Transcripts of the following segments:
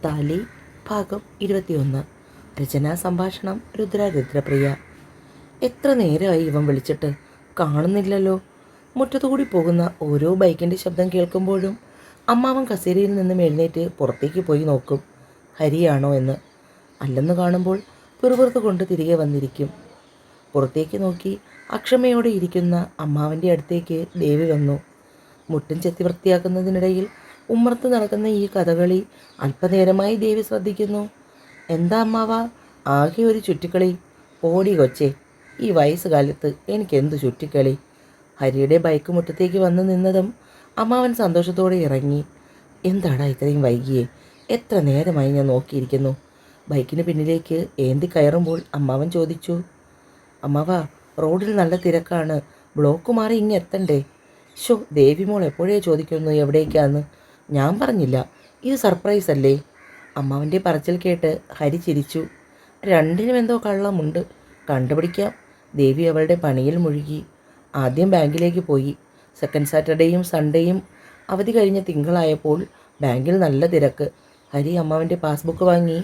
താലി ഭാഗം 21. രചനാ സംഭാഷണം രുദ്രപ്രിയ. എത്ര നേരമായി ഇവൻ വിളിച്ചിട്ട് കാണുന്നില്ലല്ലോ. മുറ്റത്തുകൂടി പോകുന്ന ഓരോ ബൈക്കിൻ്റെ ശബ്ദം കേൾക്കുമ്പോഴും അമ്മാവൻ കസേരയിൽ നിന്നും എഴുന്നേറ്റ് പുറത്തേക്ക് പോയി നോക്കും, ഹരിയാണോ എന്ന്. അല്ലെന്ന് കാണുമ്പോൾ പിറുപിറുത്ത് കൊണ്ട് തിരികെ വന്നിരിക്കും. പുറത്തേക്ക് നോക്കി അക്ഷമയോടെ ഇരിക്കുന്ന അമ്മാവൻ്റെ അടുത്തേക്ക് ദേവി വന്നു. മുറ്റം ചെത്തി വൃത്തിയാക്കുന്നതിനിടയിൽ ഉമ്മർത്ത് നടക്കുന്ന ഈ കഥകളി അല്പനേരമായി ദേവി ശ്രദ്ധിക്കുന്നു. എന്താ അമ്മാവ, ആകെ ഒരു ചുറ്റിക്കളി? ഓടി കൊച്ചേ, ഈ വയസ്സുകാലത്ത് എനിക്കെന്തു ചുറ്റിക്കളി? ഹരിയുടെ ബൈക്ക് മുറ്റത്തേക്ക് വന്നു നിന്നതും അമ്മാവൻ സന്തോഷത്തോടെ ഇറങ്ങി. എന്താടാ ഇത്രയും വൈകിയേ? എത്ര നേരമായി ഞാൻ നോക്കിയിരിക്കുന്നു. ബൈക്കിന് പിന്നിലേക്ക് ഏന്തി കയറുമ്പോൾ അമ്മാവൻ ചോദിച്ചു. അമ്മാവ, റോഡിൽ നല്ല തിരക്കാണ്, ബ്ലോക്ക് മാറി ഇങ്ങെത്തണ്ടേ? ദേവിമോൾ എപ്പോഴേ ചോദിക്കുന്നു എവിടേക്കാന്ന്. ഞാൻ പറഞ്ഞില്ല, ഇത് സർപ്രൈസ് അല്ലേ? അമ്മാവൻ്റെ പറച്ചിൽ കേട്ട് ഹരി ചിരിച്ചു. രണ്ടിനും എന്തോ കള്ളമുണ്ട്, കണ്ടുപിടിക്കാം. ദേവി അവളുടെ പണിയിൽ മുഴുകി. ആദ്യം ബാങ്കിലേക്ക് പോയി. സെക്കൻഡ് സാറ്റർഡേയും സൺഡേയും അവധി കഴിഞ്ഞ തിങ്കളായപ്പോൾ ബാങ്കിൽ നല്ല തിരക്ക്. ഹരി അമ്മാവൻ്റെ പാസ്ബുക്ക് വാങ്ങി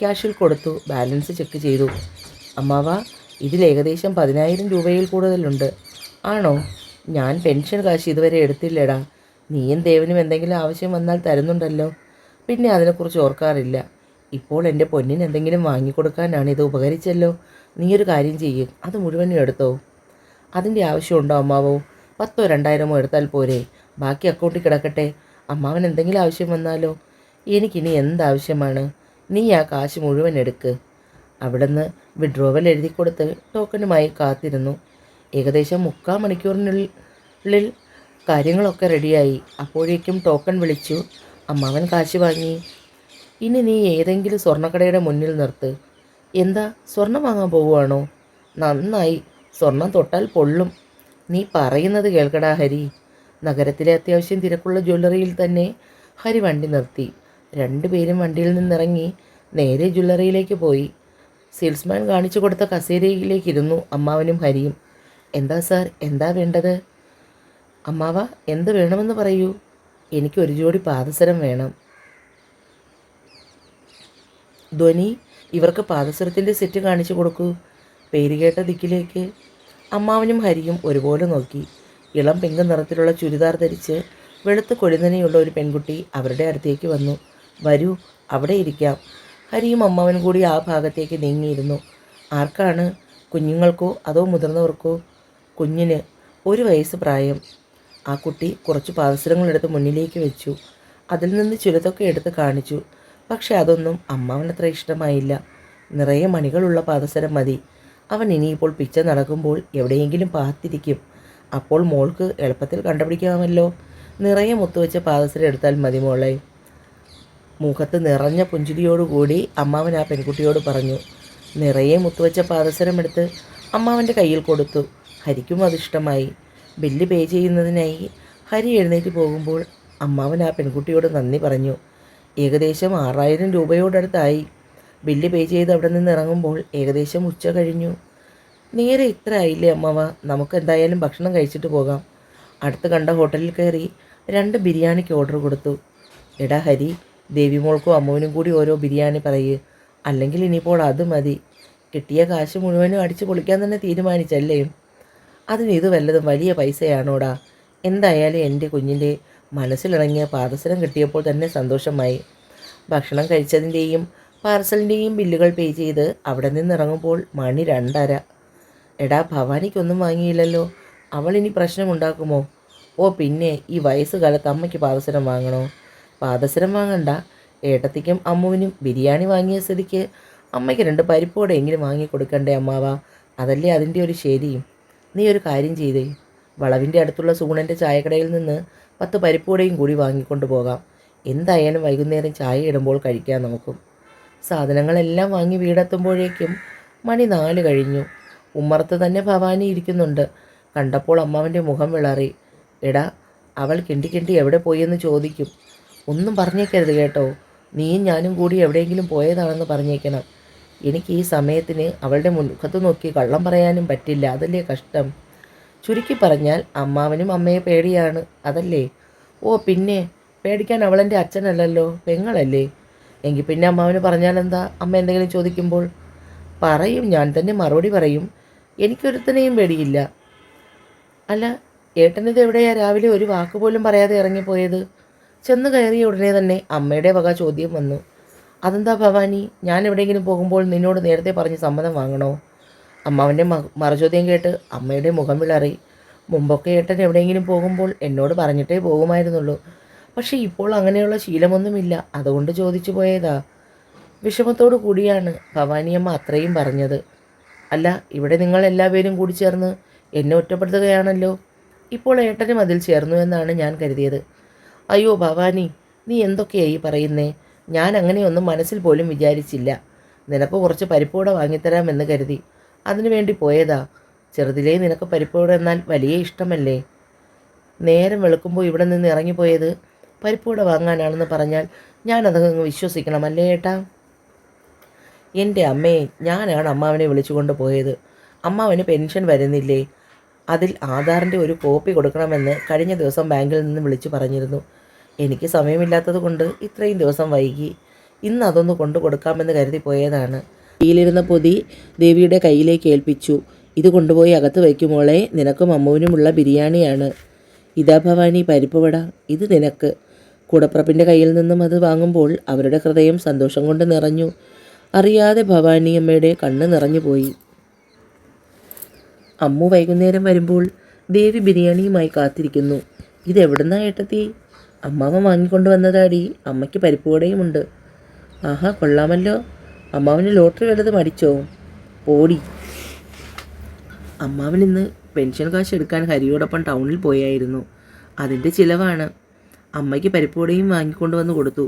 ക്യാഷിൽ കൊടുത്തു ബാലൻസ് ചെക്ക് ചെയ്തു. അമ്മാവ, ഇതിൽ ഏകദേശം 10,000 രൂപയിൽ കൂടുതലുണ്ട്. ആണോ? ഞാൻ പെൻഷൻ കാശ് ഇതുവരെ എടുത്തില്ലടാ. നീയും ദേവനും എന്തെങ്കിലും ആവശ്യം വന്നാൽ തരുന്നുണ്ടല്ലോ, പിന്നെ അതിനെക്കുറിച്ച് ഓർക്കാറില്ല. ഇപ്പോൾ എൻ്റെ പൊന്നിന് എന്തെങ്കിലും വാങ്ങിക്കൊടുക്കാനാണ് ഇത് ഉപകരിച്ചല്ലോ. നീയൊരു കാര്യം ചെയ്യും, അത് മുഴുവനും എടുത്തോ. അതിൻ്റെ ആവശ്യമുണ്ടോ അമ്മാവോ? 10,000 2,000 എടുത്താൽ പോരെ? ബാക്കി അക്കൗണ്ടിൽ കിടക്കട്ടെ. അമ്മാവൻ എന്തെങ്കിലും ആവശ്യം വന്നാലോ? എനിക്കിനി എന്താവശ്യമാണ്? നീ ആ കാശ് മുഴുവൻ എടുക്ക്. അവിടുന്ന് വിഡ്രോവൽ എഴുതി കൊടുത്ത് ടോക്കണുമായി കാത്തിരുന്നു. ഏകദേശം 3/4 മണിക്കൂറിനുള്ളിൽ കാര്യങ്ങളൊക്കെ റെഡിയായി. അപ്പോഴേക്കും ടോക്കൺ വിളിച്ചു. അമ്മാവൻ കാശ് വാങ്ങി. ഇനി നീ ഏതെങ്കിലും സ്വർണ്ണക്കടയുടെ മുന്നിൽ നിർത്ത്. എന്താ, സ്വർണം വാങ്ങാൻ പോവുകയാണോ? നന്നായി, സ്വർണം തൊട്ടാൽ പൊള്ളും. നീ പറയുന്നത് കേൾക്കടാ ഹരി. നഗരത്തിലെ അത്യാവശ്യം തിരക്കുള്ള ജ്വല്ലറിയിൽ തന്നെ ഹരി വണ്ടി നിർത്തി. രണ്ടുപേരും വണ്ടിയിൽ നിന്നിറങ്ങി നേരെ ജ്വല്ലറിയിലേക്ക് പോയി. സെയിൽസ്മാൻ കാണിച്ചു കൊടുത്ത കസേരയിലേക്കിരുന്നു അമ്മാവനും ഹരിയും. എന്താ സാർ, എന്താ വേണ്ടത്? അമ്മാവ, എന്ത് വേണമെന്ന് പറയൂ. എനിക്കൊരു ജോഡി പാദസരം വേണം. ധ്വനി, ഇവർക്ക് പാദസരത്തിൻ്റെ സെറ്റ് കാണിച്ചു കൊടുക്കൂ. പേരുകേട്ട ദിക്കിലേക്ക് അമ്മാവനും ഹരിയും ഒരുപോലെ നോക്കി. ഇളം പിങ്ക് നിറത്തിലുള്ള ചുരിദാർ ധരിച്ച് വെളുത്ത കൊഴുന്നനെയുള്ള ഒരു പെൺകുട്ടി അവരുടെ അടുത്തേക്ക് വന്നു. വരൂ, അവിടെ ഇരിക്കാം. ഹരിയും അമ്മാവനും കൂടി ആ ഭാഗത്തേക്ക് നീങ്ങിയിരുന്നു. ആർക്കാണ്? കുഞ്ഞുങ്ങൾക്കോ അതോ മുതിർന്നവർക്കോ? കുഞ്ഞിന് 1 വയസ്സ് പ്രായം. ആ കുട്ടി കുറച്ച് പാദസരങ്ങളെടുത്ത് മുന്നിലേക്ക് വെച്ചു. അതിൽ നിന്ന് ചിലതൊക്കെ എടുത്ത് കാണിച്ചു. പക്ഷെ അതൊന്നും അമ്മാവനത്ര ഇഷ്ടമായില്ല. നിറയെ മണികളുള്ള പാദസരം മതി. അവൻ ഇനിയിപ്പോൾ പിച്ച നടക്കുമ്പോൾ എവിടെയെങ്കിലും പാത്തിരിക്കും. അപ്പോൾ മോൾക്ക് എളുപ്പത്തിൽ കണ്ടുപിടിക്കാമല്ലോ. നിറയെ മുത്തുവെച്ച പാദസരം എടുത്താൽ മതി മോളെ. മുഖത്ത് നിറഞ്ഞ പുഞ്ചിരിയോടുകൂടി അമ്മാവൻ ആ പെൺകുട്ടിയോട് പറഞ്ഞു. നിറയെ മുത്തുവെച്ച പാദസരം എടുത്ത് അമ്മാവൻ്റെ കയ്യിൽ കൊടുത്തു. ഹരിക്കും അതിഷ്ടമായി. ബില്ല് പേ ചെയ്യുന്നതിനായി ഹരി എഴുന്നേറ്റ് പോകുമ്പോൾ അമ്മാവൻ ആ പെൺകുട്ടിയോട് നന്ദി പറഞ്ഞു. ഏകദേശം 6,000 രൂപയോടടുത്തായി. ബില്ല് പേ ചെയ്ത് അവിടെ നിന്ന് ഇറങ്ങുമ്പോൾ ഏകദേശം ഉച്ച കഴിഞ്ഞു. നേരെ ഇത്ര ആയില്ലേ അമ്മാവ, നമുക്ക് എന്തായാലും ഭക്ഷണം കഴിച്ചിട്ട് പോകാം. അടുത്ത് കണ്ട ഹോട്ടലിൽ കയറി 2 ബിരിയാണിക്ക് ഓർഡർ കൊടുത്തു. എടാ ഹരി, ദേവിമോൾക്കും അമ്മുവിനും കൂടി ഓരോ ബിരിയാണി പറയ്. അല്ലെങ്കിൽ ഇനിയിപ്പോൾ അത് മതി. കിട്ടിയ കാശ് മുഴുവനും അടിച്ചു പൊളിക്കാൻ തന്നെ തീരുമാനിച്ചല്ലേ? അതിന് ഇത് വല്ലതും വലിയ പൈസയാണോടാ? എന്തായാലും എൻ്റെ കുഞ്ഞിൻ്റെ മനസ്സിലിണങ്ങിയ പാദസരം കിട്ടിയപ്പോൾ തന്നെ സന്തോഷമായി. ഭക്ഷണം കഴിച്ചതിൻ്റെയും പാർസലിൻ്റെയും ബില്ലുകൾ പേ ചെയ്ത് അവിടെ നിന്നിറങ്ങുമ്പോൾ മണി 2:30. എടാ, ഭവാനിക്കൊന്നും വാങ്ങിയില്ലല്ലോ. അവൾ ഇനി പ്രശ്നമുണ്ടാക്കുമോ? ഓ പിന്നെ, ഈ വയസ്സുകാലത്ത് അമ്മയ്ക്ക് പാദസരം വാങ്ങണോ? പാദസരം വാങ്ങണ്ട. ഏട്ടത്തിക്കും അമ്മുവിനും ബിരിയാണി വാങ്ങിയ സ്ഥിതിക്ക് അമ്മയ്ക്ക് 2 പരിപ്പോടെയെങ്കിലും വാങ്ങിക്കൊടുക്കണ്ടേ അമ്മാവ? അതല്ലേ അതിൻ്റെ ഒരു ശരിയും. നീ ഒരു കാര്യം ചെയ്തേ, വളവിൻ്റെ അടുത്തുള്ള സൂണൻ്റെ ചായക്കടയിൽ നിന്ന് 10 പരിപ്പൂടെയും കൂടി വാങ്ങിക്കൊണ്ട് പോകാം. എന്തായാലും വൈകുന്നേരം ചായ ഇടുമ്പോൾ കഴിക്കാം നമുക്കും. സാധനങ്ങളെല്ലാം വാങ്ങി വീടെത്തുമ്പോഴേക്കും മണി 4 കഴിഞ്ഞു. ഉമ്മറത്ത് തന്നെ ഭവാനി ഇരിക്കുന്നുണ്ട്. കണ്ടപ്പോൾ അമ്മാവൻ്റെ മുഖം വിളറി. എടാ, അവൾ കിണ്ടി എവിടെ പോയെന്ന് ചോദിക്കും. ഒന്നും പറഞ്ഞേക്കരുത് കേട്ടോ. നീയും ഞാനും കൂടി എവിടെയെങ്കിലും പോയതാണെന്ന് പറഞ്ഞേക്കണം. എനിക്ക് ഈ സമയത്തിന് അവളുടെ മുഖത്ത് നോക്കി കള്ളം പറയാനും പറ്റില്ല. അതല്ലേ കഷ്ടം. ചുരുക്കി പറഞ്ഞാൽ അമ്മാവനും അമ്മയെ പേടിയാണ്, അതല്ലേ? ഓ പിന്നെ, പേടിക്കാൻ അവളെൻ്റെ അച്ഛനല്ലല്ലോ, പെങ്ങളല്ലേ? എങ്കിൽ പിന്നെ അമ്മാവന് പറഞ്ഞാലെന്താ? അമ്മ എന്തെങ്കിലും ചോദിക്കുമ്പോൾ പറയും, ഞാൻ തന്നെ മറുപടി പറയും. എനിക്കൊരുത്തനെയും പേടിയില്ല. അല്ല, ഏട്ടനിത് എവിടെയാ രാവിലെ ഒരു വാക്ക് പോലും പറയാതെ ഇറങ്ങിപ്പോയത്? ചെന്ന് കയറിയ ഉടനെ തന്നെ അമ്മയുടെ വക ചോദ്യം വന്നു. അതെന്താ ഭവാനി, ഞാൻ എവിടെയെങ്കിലും പോകുമ്പോൾ നിന്നോട് നേരത്തെ പറഞ്ഞ് സമ്മതം വാങ്ങണോ? അമ്മാവൻ്റെ മറുചോദ്യം കേട്ട് അമ്മയുടെ മുഖം വിളറി. മുമ്പൊക്കെ ഏട്ടൻ എവിടെയെങ്കിലും പോകുമ്പോൾ എന്നോട് പറഞ്ഞിട്ടേ പോകുമായിരുന്നുള്ളൂ. പക്ഷേ ഇപ്പോൾ അങ്ങനെയുള്ള ശീലമൊന്നുമില്ല, അതുകൊണ്ട് ചോദിച്ചു പോയതാ. വിഷമത്തോടു കൂടിയാണ് ഭവാനിയമ്മ അത്രയും പറഞ്ഞത്. അല്ല, ഇവിടെ നിങ്ങൾ എല്ലാവരും കൂടി ചേർന്ന് എന്നെ ഒറ്റപ്പെടുത്തുകയാണല്ലോ. ഇപ്പോൾ ഏട്ടനും അതിൽ ചേർന്നു എന്നാണ് ഞാൻ കരുതിയത്. അയ്യോ ഭവാനി, നീ എന്തൊക്കെയായി പറയുന്നേ? ഞാൻ അങ്ങനെയൊന്നും മനസ്സിൽ പോലും വിചാരിച്ചില്ല. നിനക്ക് കുറച്ച് പരിപ്പുവട വാങ്ങിത്തരാമെന്ന് കരുതി അതിനു വേണ്ടി പോയതാ. ചെറുതിലേ നിനക്ക് പരിപ്പുവട എന്നാൽ വലിയ ഇഷ്ടമല്ലേ? നേരം വെളുക്കുമ്പോൾ ഇവിടെ നിന്ന് ഇറങ്ങിപ്പോയത് പരിപ്പുവട വാങ്ങാനാണെന്ന് പറഞ്ഞാൽ ഞാനതങ്ങ് വിശ്വസിക്കണം അല്ലേ ഏട്ടാ? എൻ്റെ അമ്മയെ, ഞാനാണ് അമ്മാവനെ വിളിച്ചുകൊണ്ട് പോയത്. അമ്മാവന് പെൻഷൻ വരുന്നില്ലേ? അതിൽ ആധാറിൻ്റെ ഒരു കോപ്പി കൊടുക്കണമെന്ന് കഴിഞ്ഞ ദിവസം ബാങ്കിൽ നിന്ന് വിളിച്ചു പറഞ്ഞിരുന്നു. എനിക്ക് സമയമില്ലാത്തത് കൊണ്ട് ഇത്രയും ദിവസം വൈകി. ഇന്ന് അതൊന്ന് കൊണ്ടു കൊടുക്കാമെന്ന് കരുതി പോയതാണ്. കയ്യിലിരുന്ന പൊതി ദേവിയുടെ കയ്യിലേക്ക് ഏൽപ്പിച്ചു. ഇത് കൊണ്ടുപോയി അകത്ത് വയ്ക്കുമോളെ, നിനക്കും അമ്മുവിനുമുള്ള ബിരിയാണിയാണ്. ഇതാ ഭവാനി പരിപ്പുവട, ഇത് നിനക്ക്. കൂടപ്പുറപ്പിൻ്റെ കയ്യിൽ നിന്നും അത് വാങ്ങുമ്പോൾ അവരുടെ ഹൃദയം സന്തോഷം കൊണ്ട് നിറഞ്ഞു. അറിയാതെ ഭവാനിയമ്മയുടെ കണ്ണ് നിറഞ്ഞുപോയി. അമ്മു വൈകുന്നേരം വരുമ്പോൾ ദേവി ബിരിയാണിയുമായി കാത്തിരിക്കുന്നു. ഇതെവിടുന്നാ ഏട്ടത്തി? അമ്മാവൻ വാങ്ങിക്കൊണ്ടുവന്നതാടി. അമ്മയ്ക്ക് പരിപ്പുവടയുമുണ്ട്. ആഹാ, കൊള്ളാമല്ലോ. അമ്മാവന് ലോട്ടറി വല്ലതും അടിച്ചോ? പോടി. അമ്മാവൻ ഇന്ന് പെൻഷൻ കാശ് എടുക്കാൻ ഹരിയോടൊപ്പം ടൗണിൽ പോയായിരുന്നു. അതിൻ്റെ ചിലവാണ്. അമ്മയ്ക്ക് പരിപ്പുവടയും വാങ്ങിക്കൊണ്ടുവന്ന് കൊടുത്തു.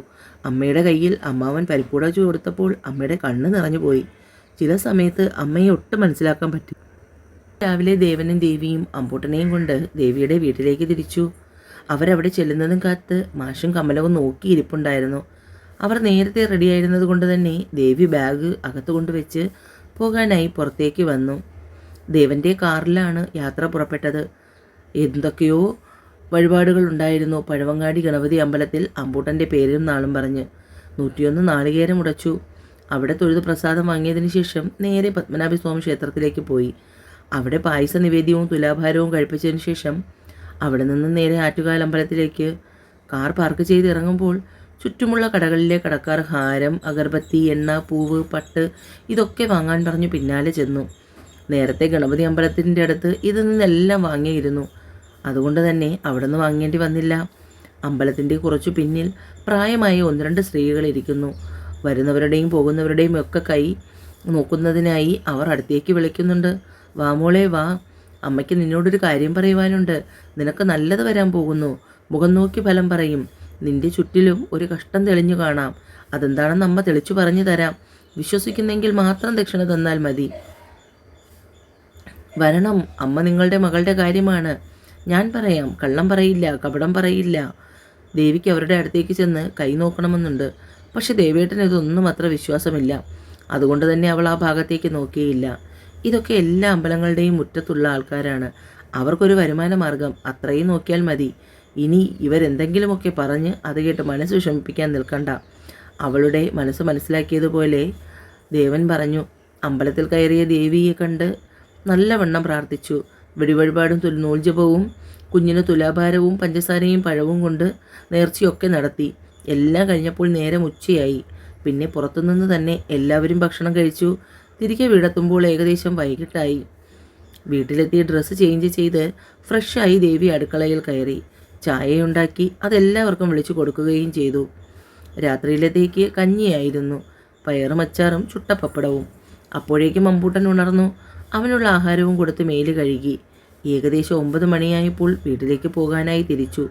അമ്മയുടെ കയ്യിൽ അമ്മാവൻ പരിപ്പുവട കൊടുത്തപ്പോൾ അമ്മയുടെ കണ്ണ് നിറഞ്ഞു പോയി. ചില സമയത്ത് അമ്മയെ ഒട്ടും മനസ്സിലാക്കാൻ പറ്റും. രാവിലെ ദേവനും ദേവിയും അമ്പൂട്ടനെയും കൊണ്ട് ദേവിയുടെ വീട്ടിലേക്ക് തിരിച്ചു. അവരവിടെ ചെല്ലുന്നതും കാത്ത് മാഷും കമലവും നോക്കിയിരിപ്പുണ്ടായിരുന്നു. അവർ നേരത്തെ റെഡിയായിരുന്നത് കൊണ്ട് തന്നെ ദേവി ബാഗ് അകത്ത് കൊണ്ടുവച്ച് പോകാനായി പുറത്തേക്ക് വന്നു. ദേവൻ്റെ കാറിലാണ് യാത്ര പുറപ്പെട്ടത്. എന്തൊക്കെയോ വഴിപാടുകൾ ഉണ്ടായിരുന്നു. പഴവങ്ങാടി ഗണപതി അമ്പലത്തിൽ അമ്പൂട്ടൻ്റെ പേരും നാളും പറഞ്ഞ് 101 നാളികേരം ഉടച്ചു. അവിടെ തൊഴുത് പ്രസാദം വാങ്ങിയതിന് ശേഷം നേരെ പത്മനാഭസ്വാമി ക്ഷേത്രത്തിലേക്ക് പോയി. അവിടെ പായസ നിവേദ്യവും തുലാഭാരവും കഴിപ്പിച്ചതിന് ശേഷം അവിടെ നിന്ന് നേരെ ആറ്റുകാൽ അമ്പലത്തിലേക്ക് കാർ പാർക്ക് ചെയ്ത് ഇറങ്ങുമ്പോൾ ചുറ്റുമുള്ള കടകളിലെ കടക്കാർ ഹാരം, അഗർബത്തി, എണ്ണ, പൂവ്, പട്ട് ഇതൊക്കെ വാങ്ങാൻ പറഞ്ഞു പിന്നാലെ ചെന്നു. നേരത്തെ ഗണപതി അമ്പലത്തിൻ്റെ അടുത്ത് ഇതിൽ നിന്നെല്ലാം വാങ്ങിയിരുന്നു. അതുകൊണ്ട് തന്നെ അവിടെ നിന്ന് വാങ്ങേണ്ടി വന്നില്ല. അമ്പലത്തിൻ്റെ കുറച്ചു പിന്നിൽ പ്രായമായ 1-2 സ്ത്രീകൾ ഇരിക്കുന്നു. വരുന്നവരുടെയും പോകുന്നവരുടെയും ഒക്കെ കൈ നോക്കുന്നതിനായി അവർ അടുത്തേക്ക് വിളിക്കുന്നുണ്ട്. വാ മോളെ വാ, അമ്മയ്ക്ക് നിന്നോടൊരു കാര്യം പറയുവാനുണ്ട്. നിനക്ക് നല്ലത് വരാൻ പോകുന്നു. മുഖം നോക്കി ഫലം പറയും. നിന്റെ ചുറ്റിലും ഒരു കഷ്ടം തെളിഞ്ഞു കാണാം. അതെന്താണെന്ന് അമ്മ തെളിച്ചു പറഞ്ഞു തരാം. വിശ്വസിക്കുന്നെങ്കിൽ മാത്രം ദക്ഷിണ തന്നാൽ മതി. വരണം, അമ്മ നിങ്ങളുടെ മകളുടെ കാര്യമാണ്. ഞാൻ പറയാം, കള്ളം പറയില്ല, കപടം പറയില്ല. ദേവിക്ക് അവരുടെ അടുത്തേക്ക് ചെന്ന് കൈ നോക്കണമെന്നുണ്ട്. പക്ഷെ ദേവേട്ടന് ഇതൊന്നും അത്ര വിശ്വാസമില്ല. അതുകൊണ്ട് തന്നെ അവൾ ആ ഭാഗത്തേക്ക് നോക്കിയില്ല. ഇതൊക്കെ എല്ലാ അമ്പലങ്ങളുടെയും മുറ്റത്തുള്ള ആൾക്കാരാണ്. അവർക്കൊരു വരുമാന മാർഗം, അത്രയും നോക്കിയാൽ മതി. ഇനി ഇവരെന്തെങ്കിലുമൊക്കെ പറഞ്ഞ് അത് കേട്ട് മനസ്സ് വിഷമിപ്പിക്കാൻ നിൽക്കണ്ട. അവളുടെ മനസ്സ് മനസ്സിലാക്കിയതുപോലെ ദേവൻ പറഞ്ഞു. അമ്പലത്തിൽ കയറിയ ദേവിയെ കണ്ട് നല്ലവണ്ണം പ്രാർത്ഥിച്ചു. വെടിവഴിപാടും നൂൽജപവും കുഞ്ഞിന് തുലാഭാരവും പഞ്ചസാരയും പഴവും കൊണ്ട് നേർച്ചയൊക്കെ നടത്തി. എല്ലാം കഴിഞ്ഞപ്പോൾ നേരം ഉച്ചയായി. പിന്നെ പുറത്തുനിന്ന് തന്നെ എല്ലാവരും ഭക്ഷണം കഴിച്ചു. തിരികെ വീടെത്തുമ്പോൾ ഏകദേശം വൈകിട്ടായി. വീട്ടിലെത്തി ഡ്രസ്സ് ചേഞ്ച് ചെയ്ത് ഫ്രഷായി ദേവി അടുക്കളയിൽ കയറി. ചായയുണ്ടാക്കി അതെല്ലാവർക്കും വിളിച്ചു കൊടുക്കുകയും ചെയ്തു. രാത്രിയിലത്തേക്ക് കഞ്ഞിയായിരുന്നു. പയറും അച്ചാറും ചുട്ട പപ്പടവും. അപ്പോഴേക്കും അമ്പൂട്ടൻ ഉണർന്നു. അവനുള്ള ആഹാരവും കൊടുത്ത് മേല് കഴുകി. ഏകദേശം 9 മണിയായപ്പോൾ വീട്ടിലേക്ക് പോകാനായി തിരിച്ചു.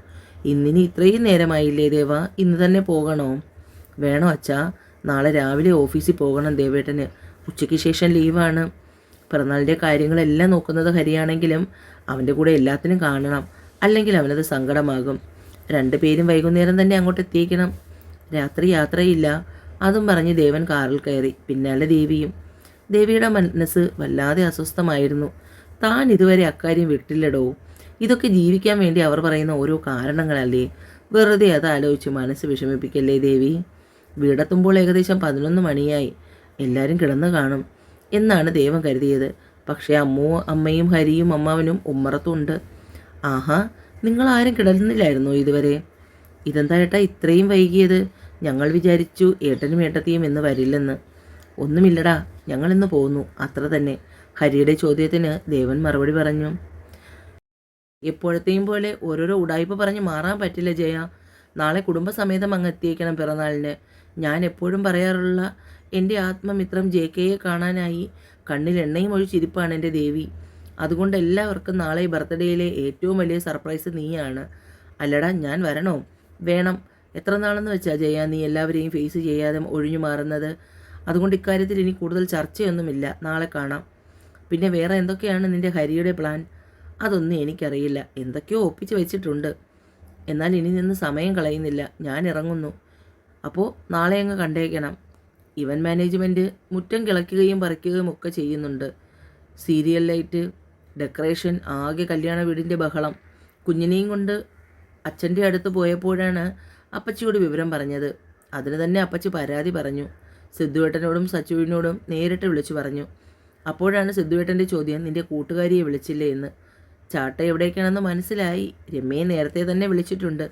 ഇന്നിനി ഇത്രയും നേരമായില്ലേ ദേവ, ഇന്ന് തന്നെ പോകണോ? വേണോ അച്ഛാ, നാളെ രാവിലെ ഓഫീസിൽ പോകണം ദേവേട്ടന്. ഉച്ചയ്ക്ക് ശേഷം ലീവാണ്. പിറന്നാളിൻ്റെ കാര്യങ്ങളെല്ലാം നോക്കുന്നത് ഹരിയാണെങ്കിലും അവൻ്റെ കൂടെ എല്ലാത്തിനും കാണണം. അല്ലെങ്കിൽ അവനത് സങ്കടമാകും. 2 പേരും വൈകുന്നേരം തന്നെ അങ്ങോട്ട് എത്തിയേക്കണം. രാത്രി യാത്രയില്ല. അതും പറഞ്ഞ് ദേവൻ കാറിൽ കയറി. പിന്നാലെ ദേവിയും. ദേവിയുടെ മനസ്സ് വല്ലാതെ അസ്വസ്ഥമായിരുന്നു. താൻ ഇതുവരെ അക്കാര്യം വിട്ടില്ലടോ. ഇതൊക്കെ ജീവിക്കാൻ വേണ്ടി അവർ പറയുന്ന ഓരോ കാരണങ്ങളല്ലേ. വെറുതെ അത് ആലോചിച്ച് മനസ്സ് വിഷമിപ്പിക്കല്ലേ ദേവി. വീടെത്തുമ്പോൾ ഏകദേശം 11 മണിയായി. എല്ലാവരും കിടന്നു കാണും എന്നാണ് ദൈവം കരുതിയത്. പക്ഷേ അമ്മയും ഹരിയും അമ്മാവനും ഉമ്മറത്തുണ്ട്. ആഹാ, നിങ്ങളാരും കിടന്നില്ലായിരുന്നോ ഇതുവരെ? ഇതെന്താ ഏട്ടാ ഇത്രയും വൈകിയത്? ഞങ്ങൾ വിചാരിച്ചു ഏട്ടനും ഏട്ടത്തിയും ഇന്ന് വരില്ലെന്ന്. ഒന്നുമില്ലടാ, ഞങ്ങളിന്ന് പോന്നു, അത്ര തന്നെ. ഹരിയുടെ ചോദ്യത്തിന് ദേവൻ മറുപടി പറഞ്ഞു. എപ്പോഴത്തെയും പോലെ ഓരോരോ ഉടായ്പ പറഞ്ഞ് മാറാൻ പറ്റില്ല ജയ. നാളെ കുടുംബസമേതം അങ്ങ് എത്തിയേക്കണം പിറന്നാളിന്. ഞാൻ എപ്പോഴും പറയാറുള്ള എൻ്റെ ആത്മമിത്രം JKയെ കാണാനായി കണ്ണിൽ എണ്ണയും ഒഴിച്ചിരിപ്പാണ് എൻ്റെ ദേവി. അതുകൊണ്ട് എല്ലാവർക്കും നാളെ ബർത്ത്ഡേയിലെ ഏറ്റവും വലിയ സർപ്രൈസ് നീയാണ്. അല്ലടാ, ഞാൻ വരണോ? വേണം. എത്ര നാളെന്ന് വെച്ചാൽ ജയ നീ എല്ലാവരെയും ഫേസ് ചെയ്യാതെ ഒഴിഞ്ഞു മാറുന്നത്? അതുകൊണ്ട് ഇക്കാര്യത്തിൽ ഇനി കൂടുതൽ ചർച്ചയൊന്നുമില്ല. നാളെ കാണാം. പിന്നെ വേറെ എന്തൊക്കെയാണ് നിൻ്റെ ഹരിയുടെ പ്ലാൻ? അതൊന്നും എനിക്കറിയില്ല. എന്തൊക്കെയോ ഒപ്പിച്ച് വെച്ചിട്ടുണ്ട്. എന്നാൽ ഇനി നിന്ന് സമയം കളയുന്നില്ല. ഞാൻ ഇറങ്ങുന്നു. അപ്പോൾ നാളെ അങ്ങ് കണ്ടേക്കണം. ഇവൻറ്റ് മാനേജ്മെൻറ്റ് മുറ്റം കിളയ്ക്കുകയും പറിക്കുകയും ഒക്കെ ചെയ്യുന്നുണ്ട്. സീരിയൽ ലൈറ്റ്, ഡെക്കറേഷൻ, ആകെ കല്യാണ വീടിൻ്റെ ബഹളം. കുഞ്ഞിനെയും കൊണ്ട് അച്ഛൻ്റെ അടുത്ത് പോയപ്പോഴാണ് അപ്പച്ചിയോട് വിവരം പറഞ്ഞത്. അതിന് തന്നെ അപ്പച്ചി പരാതി പറഞ്ഞു. സിദ്ധുവേട്ടനോടും സച്ചുവിനോടും നേരിട്ട് വിളിച്ചു പറഞ്ഞു. അപ്പോഴാണ് സിദ്ധുവേട്ടൻ്റെ ചോദ്യം, നിൻ്റെ കൂട്ടുകാരിയെ വിളിച്ചില്ലേ എന്ന്. ചാട്ട എവിടേക്കാണെന്ന് മനസ്സിലായി. രമ്യയെ നേരത്തെ തന്നെ വിളിച്ചിട്ടുണ്ട്.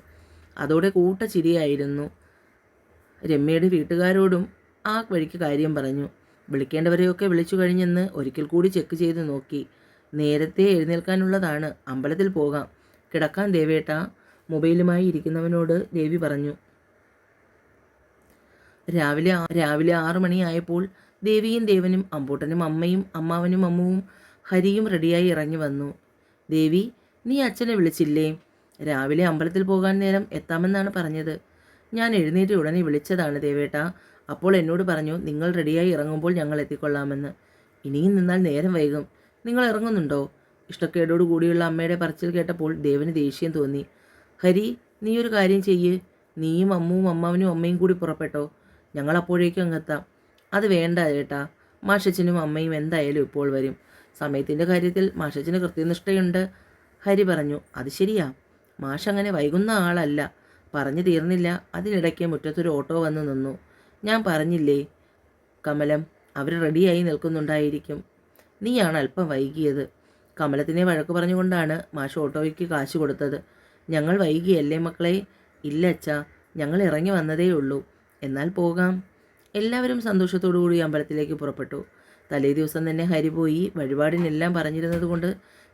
അതോടെ കൂട്ട ചിരിയായിരുന്നു. രമ്യയുടെ വീട്ടുകാരോടും ആ വഴിക്ക് കാര്യം പറഞ്ഞു. വിളിക്കേണ്ടവരെയൊക്കെ വിളിച്ചു കഴിഞ്ഞെന്ന് ഒരിക്കൽ കൂടി ചെക്ക് ചെയ്ത് നോക്കി. നേരത്തെ എഴുന്നേൽക്കാനുള്ളതാണ്. അമ്പലത്തിൽ പോകാം. കിടക്കാൻ ദേവേട്ട, മൊബൈലുമായി ഇരിക്കുന്നവനോട് ദേവി പറഞ്ഞു. രാവിലെ 6 മണിയായപ്പോൾ ദേവിയും ദേവനും അമ്പൂട്ടനും അമ്മയും അമ്മാവനും അമ്മുവും ഹരിയും റെഡിയായി ഇറങ്ങി വന്നു. ദേവി, നീ അച്ഛനെ വിളിച്ചില്ലേ? രാവിലെ അമ്പലത്തിൽ പോകാൻ നേരം എത്താമെന്നാണ് പറഞ്ഞത്. ഞാൻ എഴുന്നേറ്റ് ഉടനെ വിളിച്ചതാണ് ദേവേട്ട. അപ്പോൾ എന്നോട് പറഞ്ഞു നിങ്ങൾ റെഡിയായി ഇറങ്ങുമ്പോൾ ഞങ്ങൾ എത്തിക്കൊള്ളാമെന്ന്. ഇനിയും നിന്നാൽ നേരം വൈകും. നിങ്ങൾ ഇറങ്ങുന്നുണ്ടോ? ഇഷ്ടക്കേടോടു കൂടിയുള്ള അമ്മയുടെ പറച്ചിൽ കേട്ടപ്പോൾ ദേവന് ദേഷ്യം തോന്നി. ഹരി, നീ ഒരു കാര്യം ചെയ്യ്. നീയും അമ്മുവും അമ്മാവനും അമ്മയും കൂടി പുറപ്പെട്ടോ. ഞങ്ങൾ അപ്പോഴേക്കും അങ്ങെത്താം. അത് വേണ്ട ഏട്ടാ. മാഷച്ചനും അമ്മയും എന്തായാലും ഇപ്പോൾ വരും. സമയത്തിൻ്റെ കാര്യത്തിൽ മാഷച്ചന് കൃത്യനിഷ്ഠയുണ്ട്. ഹരി പറഞ്ഞു. അത് ശരിയാ, മാഷ് അങ്ങനെ വൈകുന്ന ആളല്ല. പറഞ്ഞു തീർന്നില്ല. അതിനിടയ്ക്ക് മുറ്റത്തൊരു ഓട്ടോ വന്ന് നിന്നു. ഞാൻ പറഞ്ഞില്ലേ കമലം, അവർ റെഡിയായി നിൽക്കുന്നുണ്ടായിരിക്കും. നീയാണ് അല്പം വൈകിയത്. കമലത്തിനെ വഴക്ക് പറഞ്ഞുകൊണ്ടാണ് മാഷ് ഓട്ടോയ്ക്ക് കാശ് കൊടുത്തത്. ഞങ്ങൾ വൈകിയല്ലേ മക്കളെ? ഇല്ല അച്ഛാ, ഞങ്ങൾ ഇറങ്ങി വന്നതേ ഉള്ളൂ. എന്നാൽ പോകാം. എല്ലാവരും സന്തോഷത്തോടുകൂടി അമ്പലത്തിലേക്ക് പുറപ്പെട്ടു. തലേ ദിവസം തന്നെ ഹരി പോയി വഴിപാടിനെല്ലാം പറഞ്ഞിരുന്നത് കൊണ്ട്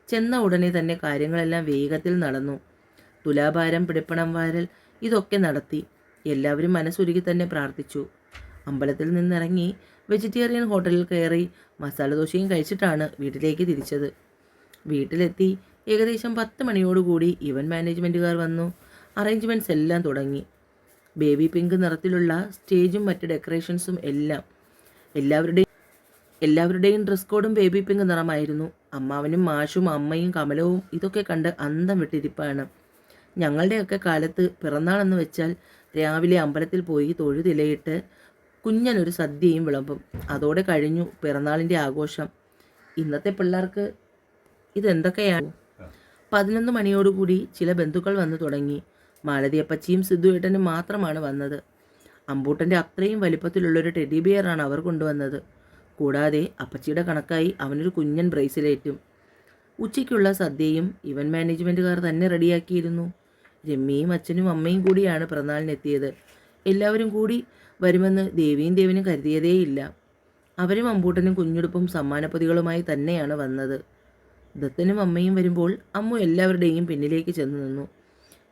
ചെന്ന ഉടനെ തന്നെ കാര്യങ്ങളെല്ലാം വേഗത്തിൽ നടന്നു. തുലാഭാരം, പിടിപ്പണം വാരൽ ഇതൊക്കെ നടത്തി. എല്ലാവരും മനസ്സുരുകി തന്നെ പ്രാർത്ഥിച്ചു. അമ്പലത്തിൽ നിന്നിറങ്ങി വെജിറ്റേറിയൻ ഹോട്ടലിൽ കയറി മസാലദോശയും കഴിച്ചിട്ടാണ് വീട്ടിലേക്ക് തിരിച്ചത്. വീട്ടിലെത്തി ഏകദേശം 10 മണിയോടുകൂടി ഇവൻറ്റ് മാനേജ്മെൻറ്റുകാർ വന്നു. അറേഞ്ച്മെൻറ്റ്സ് എല്ലാം തുടങ്ങി. ബേബി പിങ്ക് നിറത്തിലുള്ള സ്റ്റേജും മറ്റ് ഡെക്കറേഷൻസും എല്ലാം. എല്ലാവരുടെയും ഡ്രസ് കോഡും ബേബി പിങ്ക് നിറമായിരുന്നു. അമ്മാവനും മാഷും അമ്മയും കമലവും ഇതൊക്കെ കണ്ട് അന്തം വിട്ടിരിപ്പാണ്. ഞങ്ങളുടെയൊക്കെ കാലത്ത് പിറന്നാളെന്ന് വെച്ചാൽ രാവിലെ അമ്പലത്തിൽ പോയി തൊഴുതിലയിട്ട് കുഞ്ഞനൊരു സദ്യയും വിളമ്പും. അതോടെ കഴിഞ്ഞു പിറന്നാളിൻ്റെ ആഘോഷം. ഇന്നത്തെ പിള്ളേർക്ക് ഇതെന്തൊക്കെയാണ്? 11 മണിയോടുകൂടി ചില ബന്ധുക്കൾ വന്നു തുടങ്ങി. മാലതിയപ്പച്ചിയും സിദ്ധുവേട്ടനും മാത്രമാണ് വന്നത്. അമ്പൂട്ടൻ്റെ അത്രയും വലിപ്പത്തിലുള്ളൊരു ടെഡി ബിയറാണ് അവർ കൊണ്ടുവന്നത്. കൂടാതെ അപ്പച്ചിയുടെ കണക്കായി അവനൊരു കുഞ്ഞൻ ബ്രേസിലേറ്റും. ഉച്ചയ്ക്കുള്ള സദ്യയും ഇവൻറ്റ് മാനേജ്മെൻറ്റുകാർ തന്നെ റെഡിയാക്കിയിരുന്നു. രമ്യയും അച്ഛനും അമ്മയും കൂടിയാണ് പിറന്നാളിനെത്തിയത്. എല്ലാവരും കൂടി വരുമെന്ന് ദേവിനും കരുതിയതേയില്ല. അവരും അമ്പൂട്ടനും കുഞ്ഞുടുപ്പും സമ്മാനപ്പൊതികളുമായി തന്നെയാണ് വന്നത്. ദത്തനും അമ്മയും വരുമ്പോൾ അമ്മു എല്ലാവരുടെയും പിന്നിലേക്ക് ചെന്ന് നിന്നു.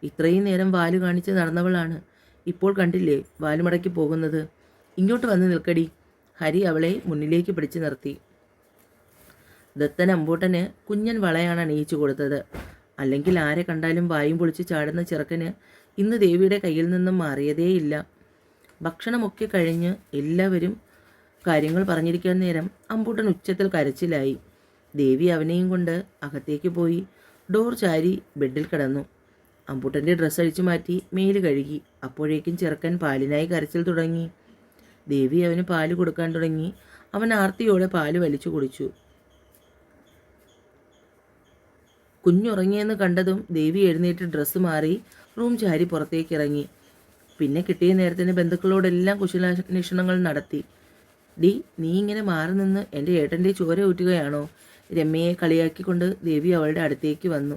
ഇത്രയും നേരം വാല് കാണിച്ച് നടന്നവളാണ് ഇപ്പോൾ കണ്ടില്ലേ വാലുമടക്കി പോകുന്നത്. ഇങ്ങോട്ട് വന്ന് നിൽക്കടി. ഹരി അവളെ മുന്നിലേക്ക് പിടിച്ചു നിർത്തി. ദത്തൻ അമ്പൂട്ടന് കുഞ്ഞൻ വളയാണ് അണിയിച്ചു കൊടുത്തത്. അല്ലെങ്കിൽ ആരെ കണ്ടാലും വായും പൊളിച്ച് ചാടുന്ന ചെറുക്കന് ഇന്ന് ദേവിയുടെ കയ്യിൽ നിന്നും മാറിയതേയില്ല. ഭക്ഷണമൊക്കെ കഴിഞ്ഞ് എല്ലാവരും കാര്യങ്ങൾ പറഞ്ഞിരിക്കാൻ നേരം അമ്പൂട്ടൻ ഉച്ചത്തിൽ കരച്ചിലായി. ദേവി അവനെയും കൊണ്ട് അകത്തേക്ക് പോയി ഡോർ ചാരി ബെഡിൽ കിടന്നു. അമ്പൂട്ടൻ്റെ ഡ്രസ്സ് അഴിച്ചു മാറ്റി മേല് കഴുകി. അപ്പോഴേക്കും ചെറുക്കൻ പാലിനായി കരച്ചിൽ തുടങ്ങി. ദേവി അവന് പാല് കൊടുക്കാൻ തുടങ്ങി. അവൻ ആർത്തിയോടെ പാല് വലിച്ചു കുടിച്ചു. കുഞ്ഞുറങ്ങിയെന്ന് കണ്ടതും ദേവി എഴുന്നേറ്റ് ഡ്രസ്സ് മാറി റൂം ചാരി പുറത്തേക്കിറങ്ങി. പിന്നെ കിട്ടിയ നേരത്തിന് ബന്ധുക്കളോടെല്ലാം കുശലാന്വേഷണങ്ങൾ നടത്തി. ഡി, നീ ഇങ്ങനെ മാറി നിന്ന് എൻ്റെ ഏട്ടൻ്റെ ചോര ഊറ്റുകയാണോ? രമ്യയെ കളിയാക്കിക്കൊണ്ട് ദേവി അവളുടെ അടുത്തേക്ക് വന്നു.